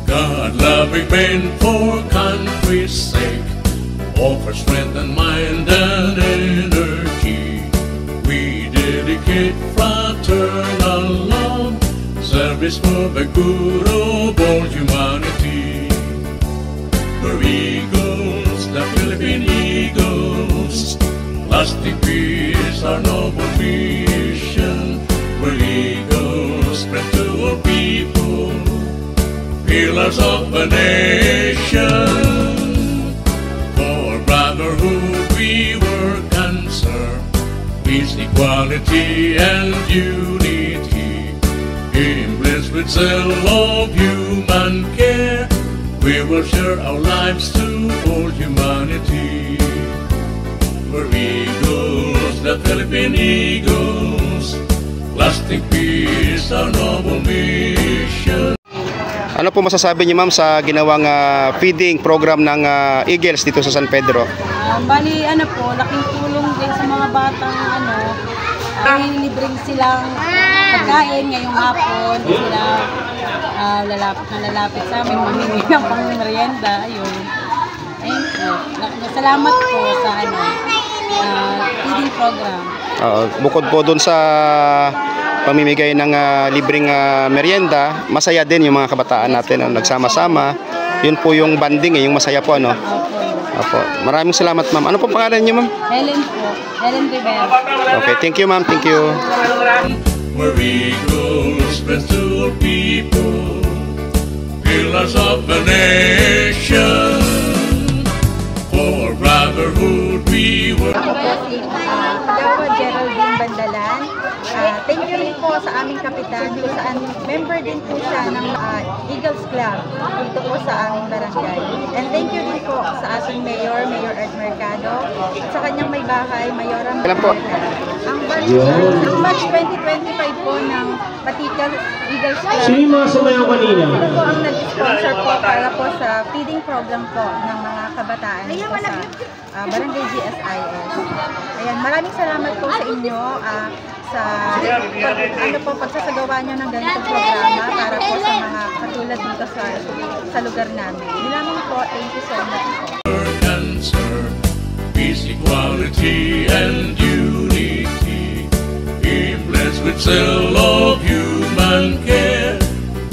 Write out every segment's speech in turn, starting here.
God-loving men for country's sake, offer strength and mind and energy. We dedicate fraternal love, service for the good of all humanity. We're Eagles, the Philippine Eagles, lasting peace, our noble mission. We're Eagles, spread to all people, pillars of a nation. For brotherhood we work and serve, peace, equality, and unity. Blessed with self-love, human care, we will share our lives to all humanity. We're Eagles, the Philippine Eagles, lasting peace, our noble mission. Ano po masasabi niyo ma'am sa ginawang feeding program ng Eagles dito sa San Pedro? Bali po, laking tulong din sa mga batang libreng silang pagkain ngayong hapon. Sila lalapit sa amin, mamingi ng pang-merienda. Ayun. Thank you. Salamat po sa feeding program. Bukod po doon sa pamimigay ng libreng merienda, masaya din yung mga kabataan natin nagsama-sama. Yun po yung banding, yung masaya po, ano? Opo. Maraming salamat, ma'am. Ano po pangalan niyo, ma'am? Helen po. Helen Rivera. Okay, thank you, ma'am. Thank you. We're Eagles, spread to all people, pillars of the nation. For brotherhood we work. Ako po Geraldine Bandalan. Thank you rin po sa aming kapitan kung saan member din po siya ng Eagles Club dito po sa aming barangay. And thank you din po sa ating Mayor Ed Mercado, at sa kanyang may bahay, Mayoram Mercado. Ang March 2025 po ng Patical Eagles Club. Sino yung mga sumayaw kanina? Ito po ang nag-sponsor po para po sa feeding program po ng mga kabataan po sa Barangay GSIS. Ayan, maraming salamat po sa inyo sa pagsasagawa nyo ng ganitong programa para po sa mga katulad dito sa lugar namin. Nilamang po, thank you so much po. Peace, equality, and unity. Blessed with self-love, human care,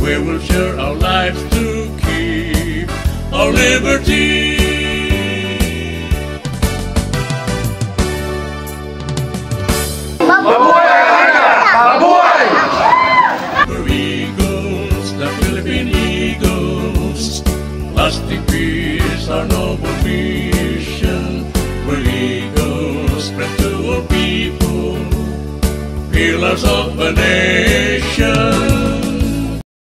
we will share our lives to keep our liberty. We're Eagles, the Philippine Eagles, lasting peace, our noble mission. We're Eagles, spread to all people, pillars of a nation.